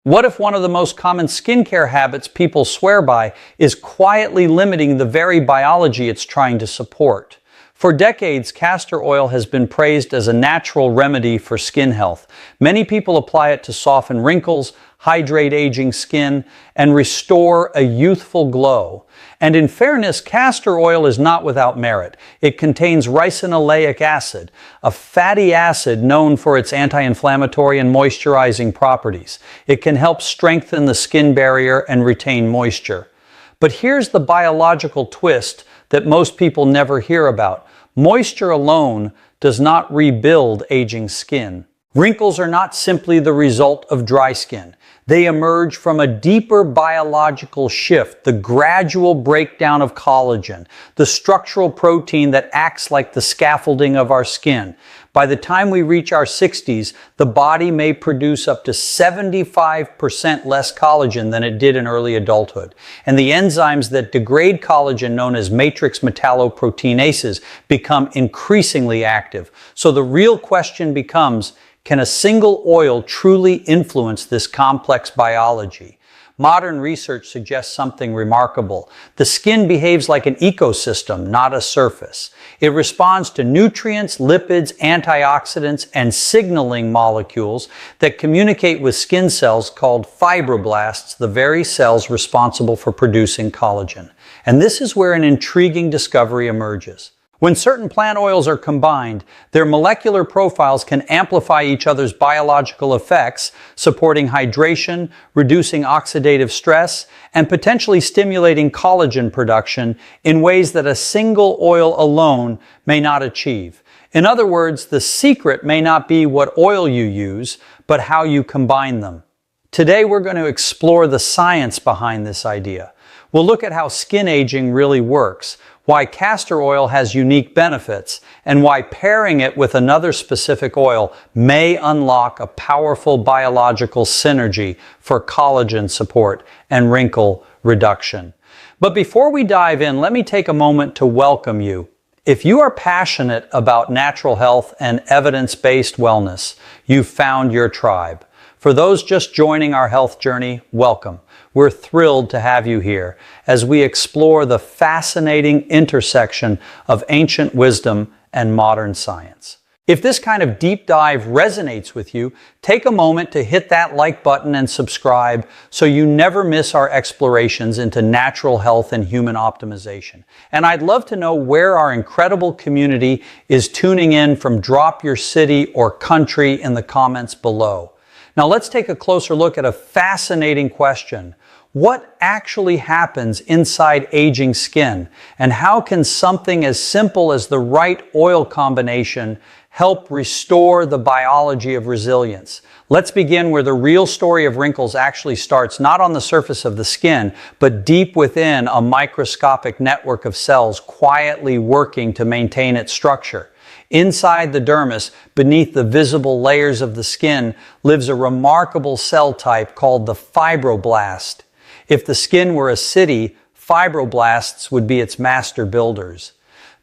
What if one of the most common skincare habits people swear by is quietly limiting the very biology it's trying to support? For decades, castor oil has been praised as a natural remedy for skin health. Many people apply it to soften wrinkles, hydrate aging skin, and restore a youthful glow. And in fairness, castor oil is not without merit. It contains ricinoleic acid, a fatty acid known for its anti-inflammatory and moisturizing properties. It can help strengthen the skin barrier and retain moisture. But here's the biological twist that most people never hear about. Moisture alone does not rebuild aging skin. Wrinkles are not simply the result of dry skin. They emerge from a deeper biological shift, the gradual breakdown of collagen, the structural protein that acts like the scaffolding of our skin. By the time we reach our 60s, the body may produce up to 75% less collagen than it did in early adulthood. And the enzymes that degrade collagen, known as matrix metalloproteinases, become increasingly active. So the real question becomes, can a single oil truly influence this complex biology? Modern research suggests something remarkable. The skin behaves like an ecosystem, not a surface. It responds to nutrients, lipids, antioxidants, and signaling molecules that communicate with skin cells called fibroblasts, the very cells responsible for producing collagen. And this is where an intriguing discovery emerges. When certain plant oils are combined, their molecular profiles can amplify each other's biological effects, supporting hydration, reducing oxidative stress, and potentially stimulating collagen production in ways that a single oil alone may not achieve. In other words, the secret may not be what oil you use, but how you combine them. Today, we're going to explore the science behind this idea. We'll look at how skin aging really works, why castor oil has unique benefits, and why pairing it with another specific oil may unlock a powerful biological synergy for collagen support and wrinkle reduction. But before we dive in, let me take a moment to welcome you. If you are passionate about natural health and evidence-based wellness, you've found your tribe. For those just joining our health journey, welcome. We're thrilled to have you here as we explore the fascinating intersection of ancient wisdom and modern science. If this kind of deep dive resonates with you, take a moment to hit that like button and subscribe so you never miss our explorations into natural health and human optimization. And I'd love to know where our incredible community is tuning in from. Drop your city or country in the comments below. Now let's take a closer look at a fascinating question. What actually happens inside aging skin? And how can something as simple as the right oil combination help restore the biology of resilience? Let's begin where the real story of wrinkles actually starts, not on the surface of the skin, but deep within a microscopic network of cells quietly working to maintain its structure. Inside the dermis, beneath the visible layers of the skin, lives a remarkable cell type called the fibroblast. If the skin were a city, fibroblasts would be its master builders.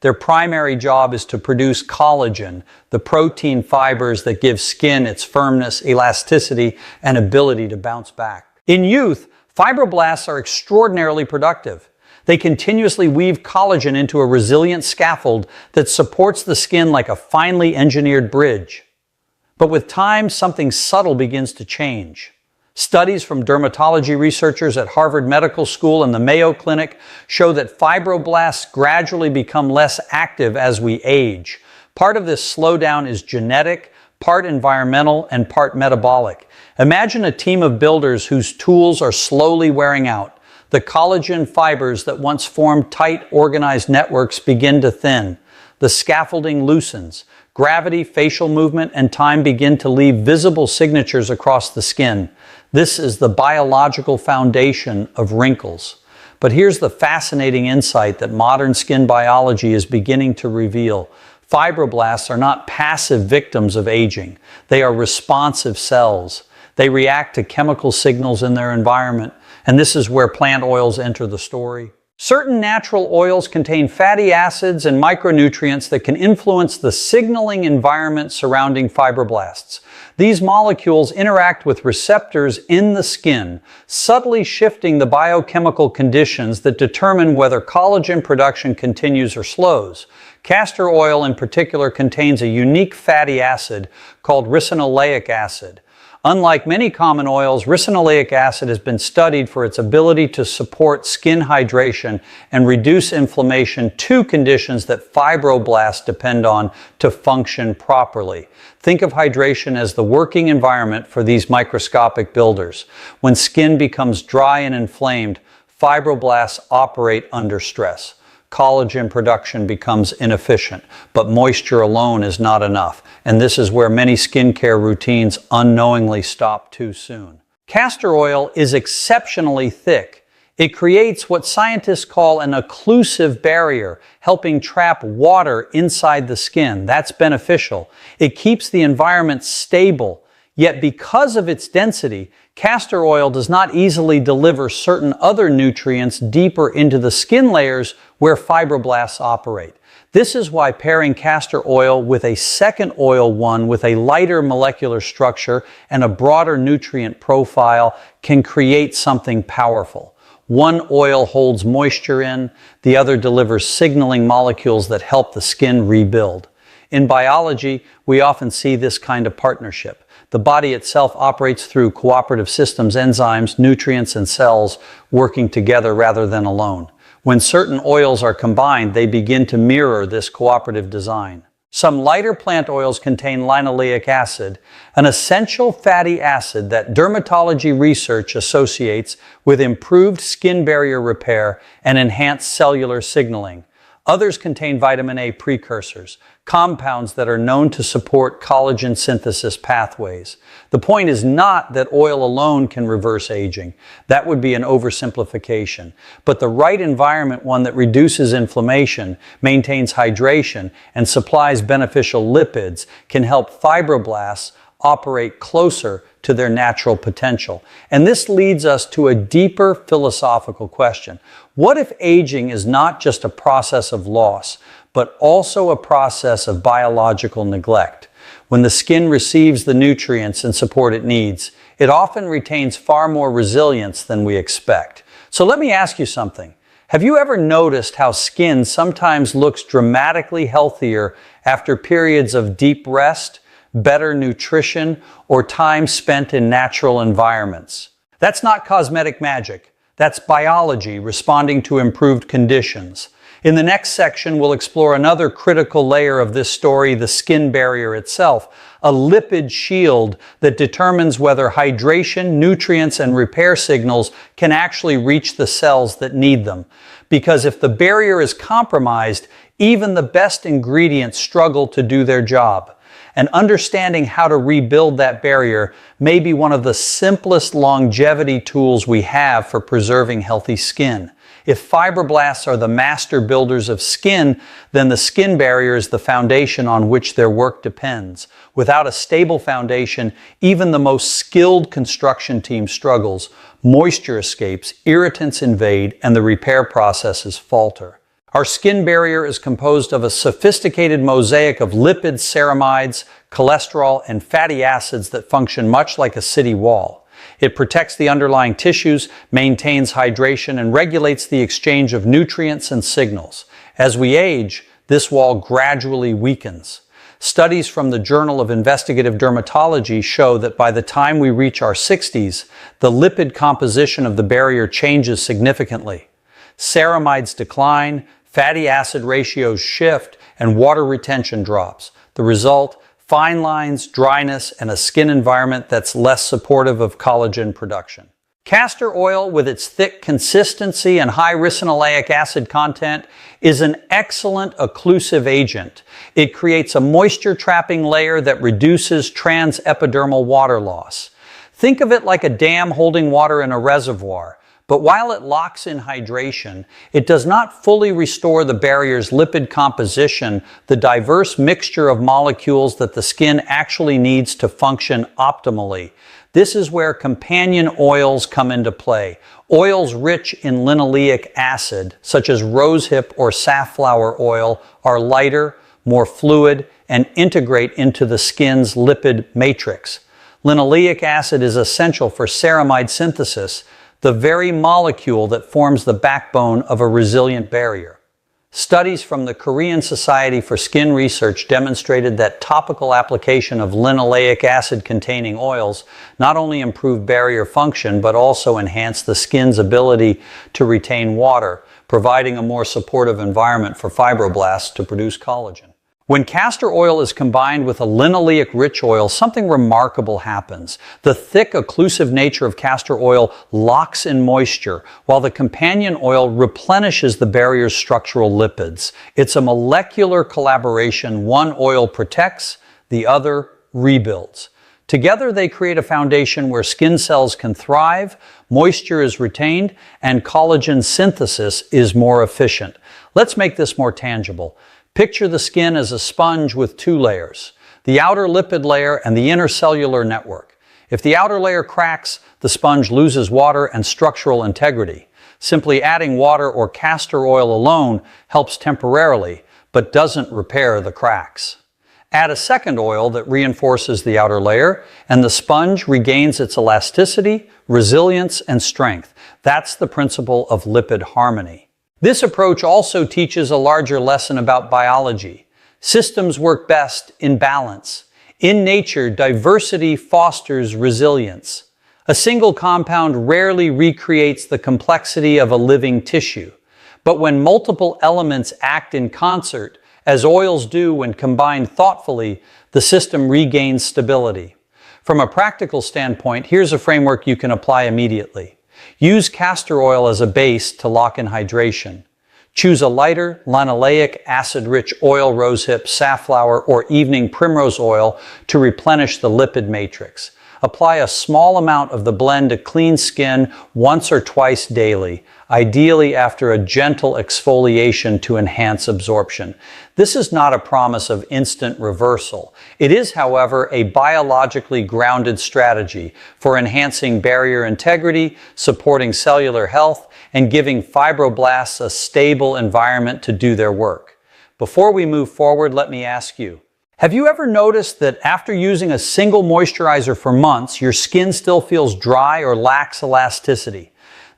Their primary job is to produce collagen, the protein fibers that give skin its firmness, elasticity, and ability to bounce back. In youth, fibroblasts are extraordinarily productive. They continuously weave collagen into a resilient scaffold that supports the skin like a finely engineered bridge. But with time, something subtle begins to change. Studies from dermatology researchers at Harvard Medical School and the Mayo Clinic show that fibroblasts gradually become less active as we age. Part of this slowdown is genetic, part environmental, and part metabolic. Imagine a team of builders whose tools are slowly wearing out. The collagen fibers that once formed tight, organized networks begin to thin. The scaffolding loosens. Gravity, facial movement, and time begin to leave visible signatures across the skin. This is the biological foundation of wrinkles. But here's the fascinating insight that modern skin biology is beginning to reveal. Fibroblasts are not passive victims of aging. They are responsive cells. They react to chemical signals in their environment. And this is where plant oils enter the story. Certain natural oils contain fatty acids and micronutrients that can influence the signaling environment surrounding fibroblasts. These molecules interact with receptors in the skin, subtly shifting the biochemical conditions that determine whether collagen production continues or slows. Castor oil in particular contains a unique fatty acid called ricinoleic acid. Unlike many common oils, ricinoleic acid has been studied for its ability to support skin hydration and reduce inflammation, two conditions that fibroblasts depend on to function properly. Think of hydration as the working environment for these microscopic builders. When skin becomes dry and inflamed, fibroblasts operate under stress. Collagen production becomes inefficient, but moisture alone is not enough, and this is where many skincare routines unknowingly stop too soon. Castor oil is exceptionally thick. It creates what scientists call an occlusive barrier, helping trap water inside the skin. That's beneficial. It keeps the environment stable, yet because of its density, castor oil does not easily deliver certain other nutrients deeper into the skin layers where fibroblasts operate. This is why pairing castor oil with a second oil one with a lighter molecular structure and a broader nutrient profile can create something powerful. One oil holds moisture in, the other delivers signaling molecules that help the skin rebuild. In biology, we often see this kind of partnership. The body itself operates through cooperative systems, enzymes, nutrients, and cells working together rather than alone. When certain oils are combined, they begin to mirror this cooperative design. Some lighter plant oils contain linoleic acid, an essential fatty acid that dermatology research associates with improved skin barrier repair and enhanced cellular signaling. Others contain vitamin A precursors, compounds that are known to support collagen synthesis pathways. The point is not that oil alone can reverse aging. That would be an oversimplification. But the right environment, one that reduces inflammation, maintains hydration, and supplies beneficial lipids, can help fibroblasts operate closer to their natural potential. And this leads us to a deeper philosophical question. What if aging is not just a process of loss, but also a process of biological neglect? When the skin receives the nutrients and support it needs, it often retains far more resilience than we expect. So let me ask you something. Have you ever noticed how skin sometimes looks dramatically healthier after periods of deep rest, better nutrition, or time spent in natural environments? That's not cosmetic magic. That's biology responding to improved conditions. In the next section, we'll explore another critical layer of this story, the skin barrier itself, a lipid shield that determines whether hydration, nutrients, and repair signals can actually reach the cells that need them. Because if the barrier is compromised, even the best ingredients struggle to do their job. And understanding how to rebuild that barrier may be one of the simplest longevity tools we have for preserving healthy skin. If fibroblasts are the master builders of skin, then the skin barrier is the foundation on which their work depends. Without a stable foundation, even the most skilled construction team struggles. Moisture escapes, irritants invade, and the repair processes falter. Our skin barrier is composed of a sophisticated mosaic of lipids, ceramides, cholesterol, and fatty acids that function much like a city wall. It protects the underlying tissues, maintains hydration, and regulates the exchange of nutrients and signals. As we age, this wall gradually weakens. Studies from the Journal of Investigative Dermatology show that by the time we reach our 60s, the lipid composition of the barrier changes significantly. Ceramides decline, fatty acid ratios shift, and water retention drops. The result, fine lines, dryness, and a skin environment that's less supportive of collagen production. Castor oil, with its thick consistency and high ricinoleic acid content, is an excellent occlusive agent. It creates a moisture-trapping layer that reduces transepidermal water loss. Think of it like a dam holding water in a reservoir. But while it locks in hydration, it does not fully restore the barrier's lipid composition, the diverse mixture of molecules that the skin actually needs to function optimally. This is where companion oils come into play. Oils rich in linoleic acid, such as rosehip or safflower oil, are lighter, more fluid, and integrate into the skin's lipid matrix. Linoleic acid is essential for ceramide synthesis, the very molecule that forms the backbone of a resilient barrier. Studies from the Korean Society for Skin Research demonstrated that topical application of linoleic acid-containing oils not only improve barrier function but also enhance the skin's ability to retain water, providing a more supportive environment for fibroblasts to produce collagen. When castor oil is combined with a linoleic-rich oil, something remarkable happens. The thick, occlusive nature of castor oil locks in moisture, while the companion oil replenishes the barrier's structural lipids. It's a molecular collaboration. One oil protects, the other rebuilds. Together, they create a foundation where skin cells can thrive, moisture is retained, and collagen synthesis is more efficient. Let's make this more tangible. Picture the skin as a sponge with two layers, the outer lipid layer and the inner cellular network. If the outer layer cracks, the sponge loses water and structural integrity. Simply adding water or castor oil alone helps temporarily, but doesn't repair the cracks. Add a second oil that reinforces the outer layer, and the sponge regains its elasticity, resilience, and strength. That's the principle of lipid harmony. This approach also teaches a larger lesson about biology. Systems work best in balance. In nature, diversity fosters resilience. A single compound rarely recreates the complexity of a living tissue. But when multiple elements act in concert, as oils do when combined thoughtfully, the system regains stability. From a practical standpoint, here's a framework you can apply immediately. Use castor oil as a base to lock in hydration. Choose a lighter, linoleic, acid-rich oil, rosehip, safflower, or evening primrose oil to replenish the lipid matrix. Apply a small amount of the blend to clean skin once or twice daily, ideally after a gentle exfoliation to enhance absorption. This is not a promise of instant reversal. It is, however, a biologically grounded strategy for enhancing barrier integrity, supporting cellular health, and giving fibroblasts a stable environment to do their work. Before we move forward, let me ask you, have you ever noticed that after using a single moisturizer for months, your skin still feels dry or lacks elasticity?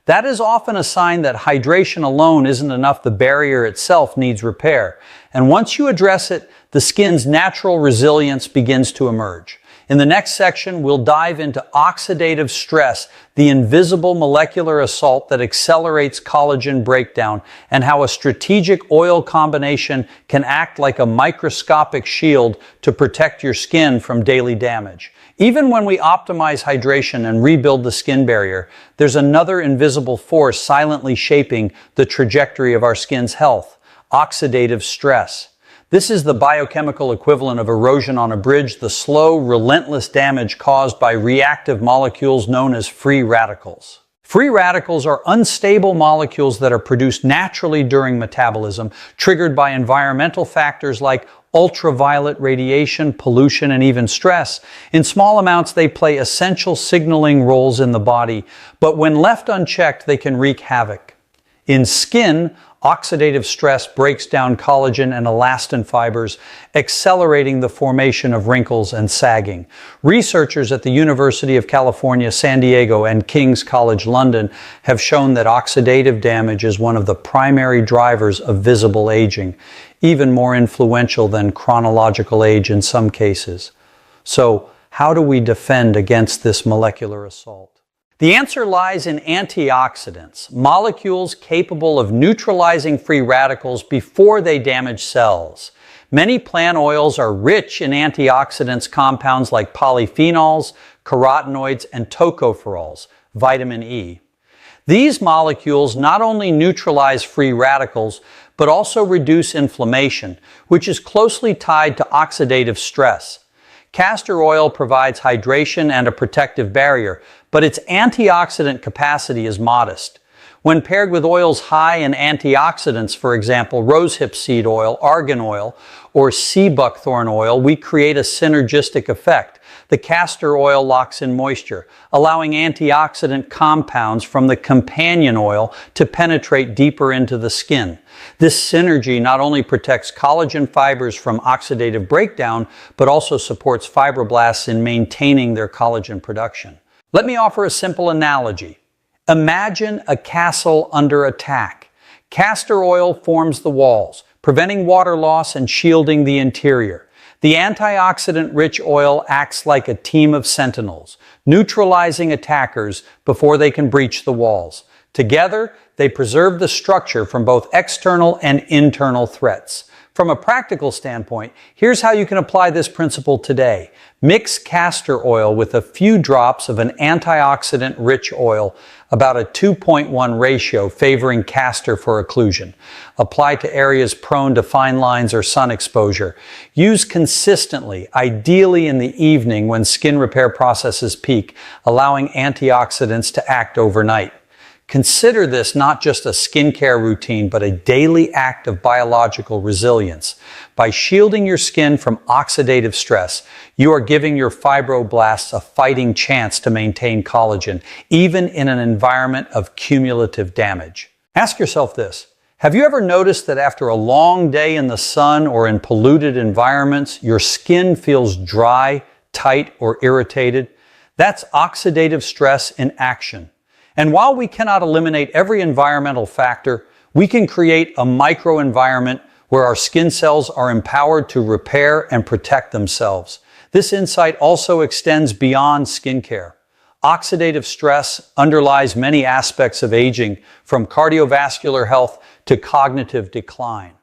That is often a sign that hydration alone isn't enough. The barrier itself needs repair. And once you address it, the skin's natural resilience begins to emerge. In the next section, we'll dive into oxidative stress, the invisible molecular assault that accelerates collagen breakdown, and how a strategic oil combination can act like a microscopic shield to protect your skin from daily damage. Even when we optimize hydration and rebuild the skin barrier, there's another invisible force silently shaping the trajectory of our skin's health: oxidative stress. This is the biochemical equivalent of erosion on a bridge, the slow, relentless damage caused by reactive molecules known as free radicals. Free radicals are unstable molecules that are produced naturally during metabolism, triggered by environmental factors like ultraviolet radiation, pollution, and even stress. In small amounts, they play essential signaling roles in the body, but when left unchecked, they can wreak havoc. In skin, oxidative stress breaks down collagen and elastin fibers, accelerating the formation of wrinkles and sagging. Researchers at the University of California, San Diego, and King's College London have shown that oxidative damage is one of the primary drivers of visible aging, even more influential than chronological age in some cases. So, how do we defend against this molecular assault? The answer lies in antioxidants, molecules capable of neutralizing free radicals before they damage cells. Many plant oils are rich in antioxidants compounds like polyphenols, carotenoids, and tocopherols, vitamin E. These molecules not only neutralize free radicals, but also reduce inflammation, which is closely tied to oxidative stress. Castor oil provides hydration and a protective barrier, but its antioxidant capacity is modest. When paired with oils high in antioxidants, for example, rosehip seed oil, argan oil, or sea buckthorn oil, we create a synergistic effect. The castor oil locks in moisture, allowing antioxidant compounds from the companion oil to penetrate deeper into the skin. This synergy not only protects collagen fibers from oxidative breakdown, but also supports fibroblasts in maintaining their collagen production. Let me offer a simple analogy. Imagine a castle under attack. Castor oil forms the walls, preventing water loss and shielding the interior. The antioxidant-rich oil acts like a team of sentinels, neutralizing attackers before they can breach the walls. Together, they preserve the structure from both external and internal threats. From a practical standpoint, here's how you can apply this principle today. Mix castor oil with a few drops of an antioxidant-rich oil, about a 2:1 ratio favoring castor for occlusion. Apply to areas prone to fine lines or sun exposure. Use consistently, ideally in the evening when skin repair processes peak, allowing antioxidants to act overnight. Consider this not just a skincare routine, but a daily act of biological resilience. By shielding your skin from oxidative stress, you are giving your fibroblasts a fighting chance to maintain collagen, even in an environment of cumulative damage. Ask yourself this. Have you ever noticed that after a long day in the sun or in polluted environments, your skin feels dry, tight, or irritated? That's oxidative stress in action. And while we cannot eliminate every environmental factor, we can create a microenvironment where our skin cells are empowered to repair and protect themselves. This insight also extends beyond skincare. Oxidative stress underlies many aspects of aging, from cardiovascular health to cognitive decline.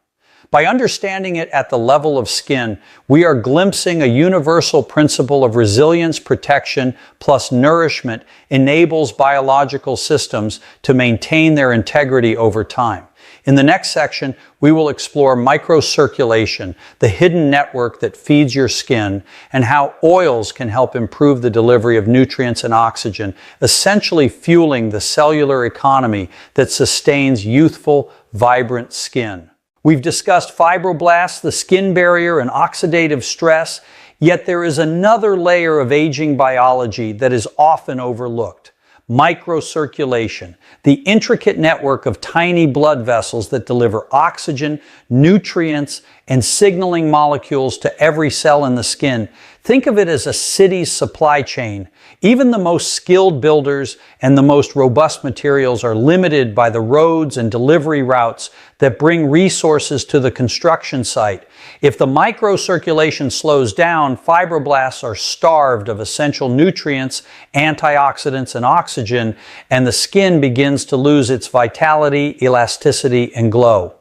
By understanding it at the level of skin, we are glimpsing a universal principle of resilience, protection, plus nourishment enables biological systems to maintain their integrity over time. In the next section, we will explore microcirculation, the hidden network that feeds your skin, and how oils can help improve the delivery of nutrients and oxygen, essentially fueling the cellular economy that sustains youthful, vibrant skin. We've discussed fibroblasts, the skin barrier, and oxidative stress, yet there is another layer of aging biology that is often overlooked. Microcirculation, the intricate network of tiny blood vessels that deliver oxygen, nutrients, and signaling molecules to every cell in the skin. Think of it as a city's supply chain. Even the most skilled builders and the most robust materials are limited by the roads and delivery routes that bring resources to the construction site. If the microcirculation slows down, fibroblasts are starved of essential nutrients, antioxidants, and oxygen, and the skin begins to lose its vitality, elasticity, and glow.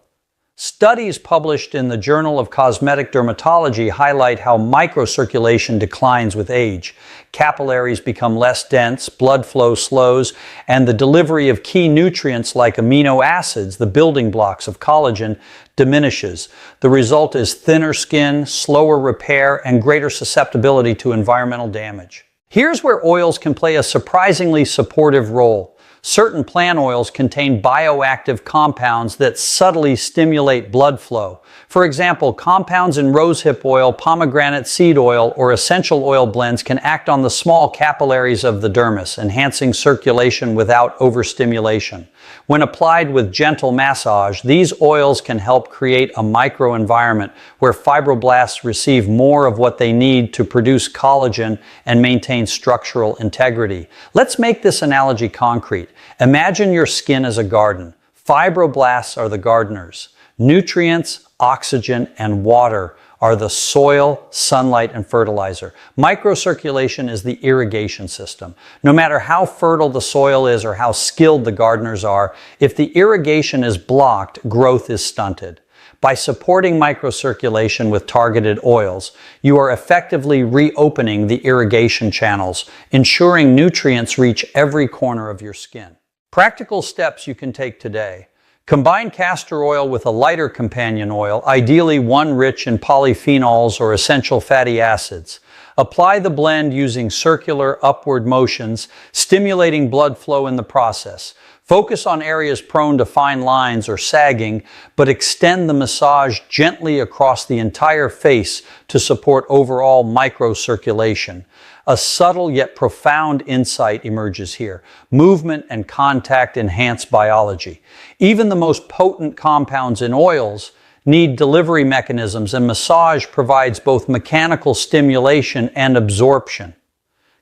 Studies published in the Journal of Cosmetic Dermatology highlight how microcirculation declines with age. Capillaries become less dense, blood flow slows, and the delivery of key nutrients like amino acids, the building blocks of collagen, diminishes. The result is thinner skin, slower repair, and greater susceptibility to environmental damage. Here's where oils can play a surprisingly supportive role. Certain plant oils contain bioactive compounds that subtly stimulate blood flow. For example, compounds in rosehip oil, pomegranate seed oil, or essential oil blends can act on the small capillaries of the dermis, enhancing circulation without overstimulation. When applied with gentle massage, these oils can help create a microenvironment where fibroblasts receive more of what they need to produce collagen and maintain structural integrity. Let's make this analogy concrete. Imagine your skin as a garden. Fibroblasts are the gardeners. Nutrients, oxygen, and water are the soil, sunlight, and fertilizer. Microcirculation is the irrigation system. No matter how fertile the soil is or how skilled the gardeners are, if the irrigation is blocked, growth is stunted. By supporting microcirculation with targeted oils, you are effectively reopening the irrigation channels, ensuring nutrients reach every corner of your skin. Practical steps you can take today. Combine castor oil with a lighter companion oil, ideally one rich in polyphenols or essential fatty acids. Apply the blend using circular upward motions, stimulating blood flow in the process. Focus on areas prone to fine lines or sagging, but extend the massage gently across the entire face to support overall microcirculation. A subtle yet profound insight emerges here. Movement and contact enhance biology. Even the most potent compounds in oils need delivery mechanisms, and massage provides both mechanical stimulation and absorption.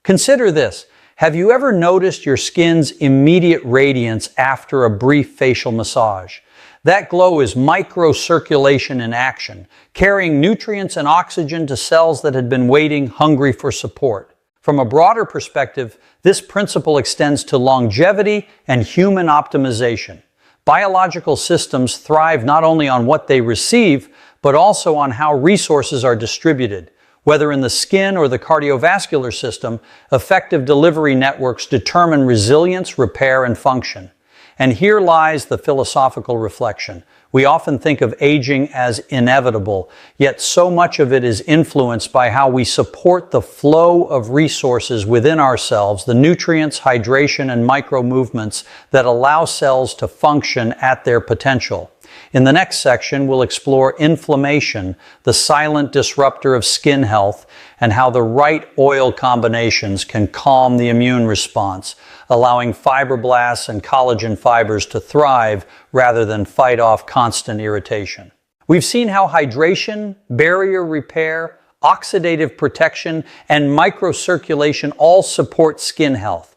Consider this. Have you ever noticed your skin's immediate radiance after a brief facial massage? That glow is microcirculation in action, carrying nutrients and oxygen to cells that had been waiting hungry for support. From a broader perspective, this principle extends to longevity and human optimization. Biological systems thrive not only on what they receive, but also on how resources are distributed. Whether in the skin or the cardiovascular system, effective delivery networks determine resilience, repair, and function. And here lies the philosophical reflection. We often think of aging as inevitable, yet so much of it is influenced by how we support the flow of resources within ourselves, the nutrients, hydration, and micro movements that allow cells to function at their potential. In the next section, we'll explore inflammation, the silent disruptor of skin health, and how the right oil combinations can calm the immune response, allowing fibroblasts and collagen fibers to thrive rather than fight off constant irritation. We've seen how hydration, barrier repair, oxidative protection, and microcirculation all support skin health.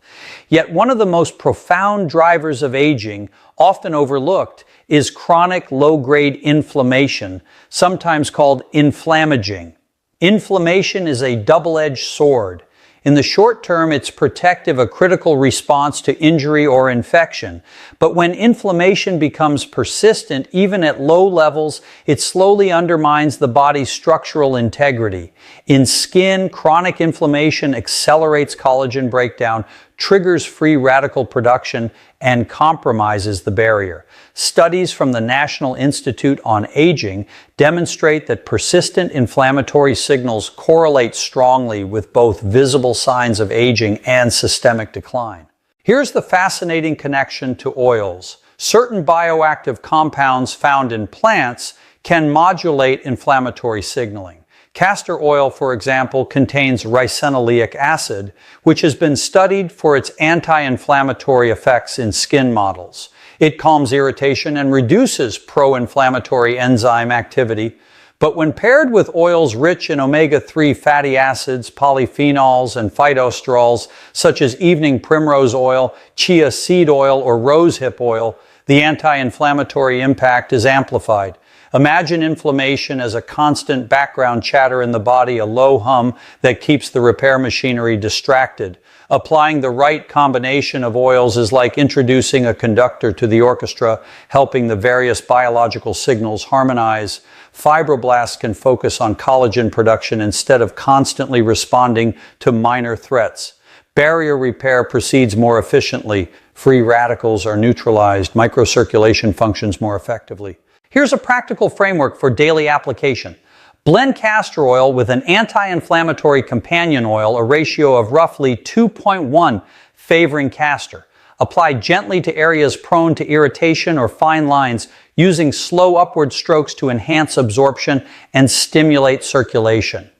Yet one of the most profound drivers of aging, often overlooked, is chronic low-grade inflammation, sometimes called inflammaging. Inflammation is a double-edged sword. In the short term, it's protective, a critical response to injury or infection. But when inflammation becomes persistent, even at low levels, it slowly undermines the body's structural integrity. In skin, chronic inflammation accelerates collagen breakdown, triggers free radical production, and compromises the barrier. Studies from the National Institute on Aging demonstrate that persistent inflammatory signals correlate strongly with both visible signs of aging and systemic decline. Here's the fascinating connection to oils. Certain bioactive compounds found in plants can modulate inflammatory signaling. Castor oil, for example, contains ricinoleic acid, which has been studied for its anti-inflammatory effects in skin models. It calms irritation and reduces pro-inflammatory enzyme activity. But when paired with oils rich in omega-3 fatty acids, polyphenols, and phytosterols, such as evening primrose oil, chia seed oil, or rosehip oil, the anti-inflammatory impact is amplified. Imagine inflammation as a constant background chatter in the body, a low hum that keeps the repair machinery distracted. Applying the right combination of oils is like introducing a conductor to the orchestra, helping the various biological signals harmonize. Fibroblasts can focus on collagen production instead of constantly responding to minor threats. Barrier repair proceeds more efficiently. Free radicals are neutralized. Microcirculation functions more effectively. Here's a practical framework for daily application. Blend castor oil with an anti-inflammatory companion oil, a ratio of roughly 2.1 favoring castor. Apply gently to areas prone to irritation or fine lines, using slow upward strokes to enhance absorption and stimulate circulation.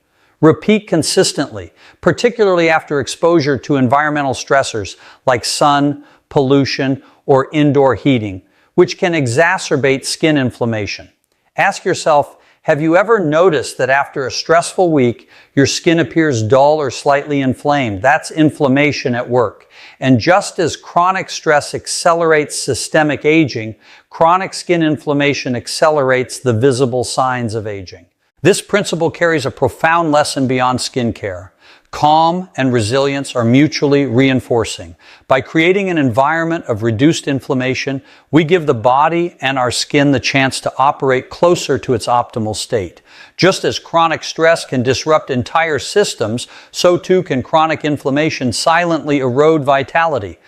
Repeat consistently, particularly after exposure to environmental stressors like sun, pollution, or indoor heating, which can exacerbate skin inflammation. Ask yourself, have you ever noticed that after a stressful week, your skin appears dull or slightly inflamed? That's inflammation at work. And just as chronic stress accelerates systemic aging, chronic skin inflammation accelerates the visible signs of aging. This principle carries a profound lesson beyond skincare. Calm and resilience are mutually reinforcing. By creating an environment of reduced inflammation, we give the body and our skin the chance to operate closer to its optimal state. Just as chronic stress can disrupt entire systems, so too can chronic inflammation silently erode vitality.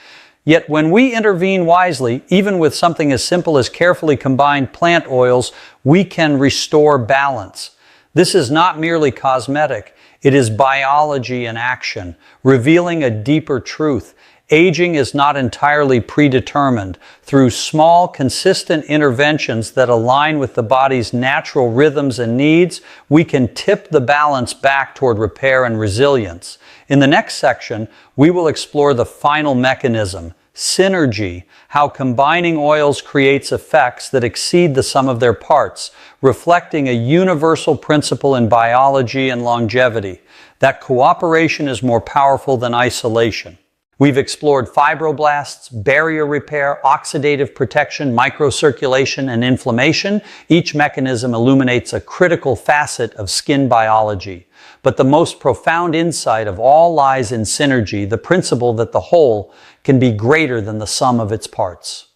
Yet when we intervene wisely, even with something as simple as carefully combined plant oils, we can restore balance. This is not merely cosmetic. It is biology in action, revealing a deeper truth. Aging is not entirely predetermined. Through small, consistent interventions that align with the body's natural rhythms and needs, we can tip the balance back toward repair and resilience. In the next section, we will explore the final mechanism, synergy, how combining oils creates effects that exceed the sum of their parts, reflecting a universal principle in biology and longevity, that cooperation is more powerful than isolation. We've explored fibroblasts, barrier repair, oxidative protection, microcirculation, and inflammation. Each mechanism illuminates a critical facet of skin biology. But the most profound insight of all lies in synergy, the principle that the whole can be greater than the sum of its parts.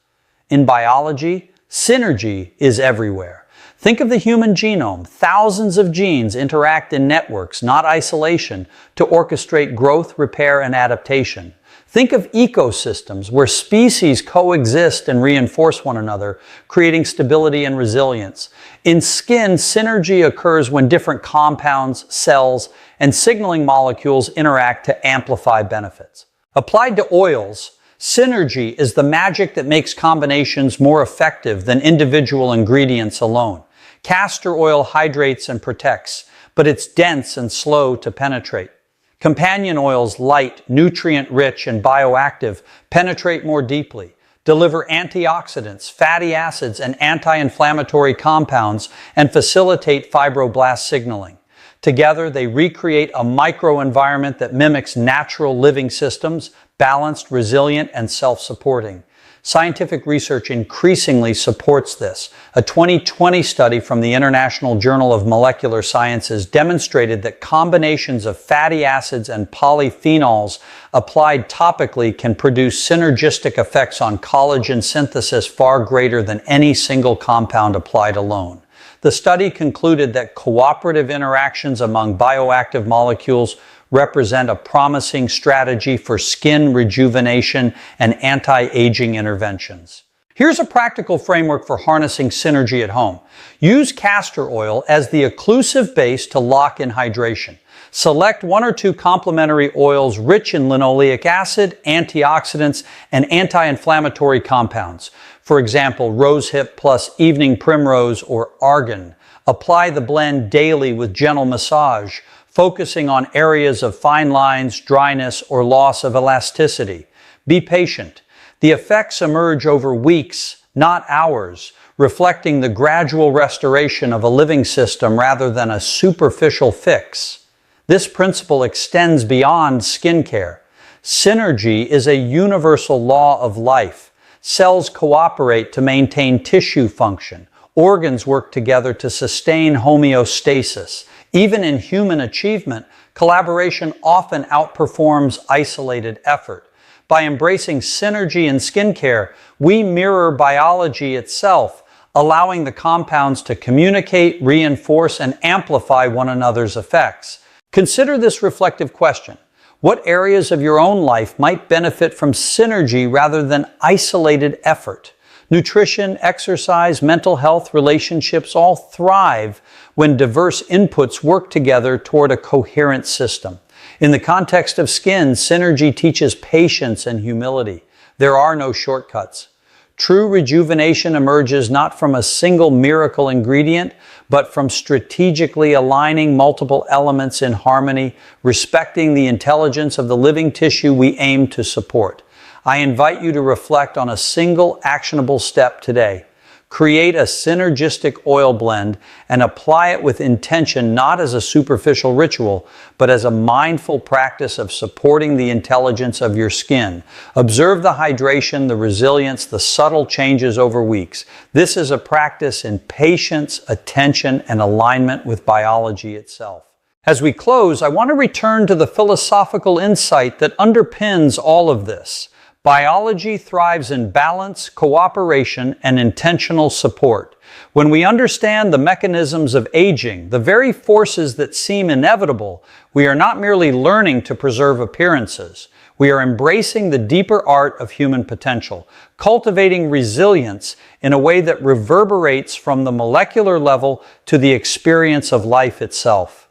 In biology, synergy is everywhere. Think of the human genome. Thousands of genes interact in networks, not isolation, to orchestrate growth, repair, and adaptation. Think of ecosystems where species coexist and reinforce one another, creating stability and resilience. In skin, synergy occurs when different compounds, cells, and signaling molecules interact to amplify benefits. Applied to oils, synergy is the magic that makes combinations more effective than individual ingredients alone. Castor oil hydrates and protects, but it's dense and slow to penetrate. Companion oils, light, nutrient-rich, and bioactive, penetrate more deeply, deliver antioxidants, fatty acids, and anti-inflammatory compounds, and facilitate fibroblast signaling. Together, they recreate a microenvironment that mimics natural living systems, balanced, resilient, and self-supporting. Scientific research increasingly supports this. A 2020 study from the International Journal of Molecular Sciences demonstrated that combinations of fatty acids and polyphenols applied topically can produce synergistic effects on collagen synthesis far greater than any single compound applied alone. The study concluded that cooperative interactions among bioactive molecules represent a promising strategy for skin rejuvenation and anti-aging interventions. Here's a practical framework for harnessing synergy at home. Use castor oil as the occlusive base to lock in hydration. Select one or two complementary oils rich in linoleic acid, antioxidants, and anti-inflammatory compounds. For example, rosehip plus evening primrose or argan. Apply the blend daily with gentle massage, focusing on areas of fine lines, dryness, or loss of elasticity. Be patient. The effects emerge over weeks, not hours, reflecting the gradual restoration of a living system rather than a superficial fix. This principle extends beyond skincare. Synergy is a universal law of life. Cells cooperate to maintain tissue function. Organs work together to sustain homeostasis. Even in human achievement, collaboration often outperforms isolated effort. By embracing synergy in skincare, we mirror biology itself, allowing the compounds to communicate, reinforce, and amplify one another's effects. Consider this reflective question. What areas of your own life might benefit from synergy rather than isolated effort? Nutrition, exercise, mental health, relationships all thrive when diverse inputs work together toward a coherent system. In the context of skin, synergy teaches patience and humility. There are no shortcuts. True rejuvenation emerges not from a single miracle ingredient, but from strategically aligning multiple elements in harmony, respecting the intelligence of the living tissue we aim to support. I invite you to reflect on a single actionable step today. Create a synergistic oil blend and apply it with intention, not as a superficial ritual, but as a mindful practice of supporting the intelligence of your skin. Observe the hydration, the resilience, the subtle changes over weeks. This is a practice in patience, attention, and alignment with biology itself. As we close, I want to return to the philosophical insight that underpins all of this. Biology thrives in balance, cooperation, and intentional support. When we understand the mechanisms of aging, the very forces that seem inevitable, we are not merely learning to preserve appearances. We are embracing the deeper art of human potential, cultivating resilience in a way that reverberates from the molecular level to the experience of life itself.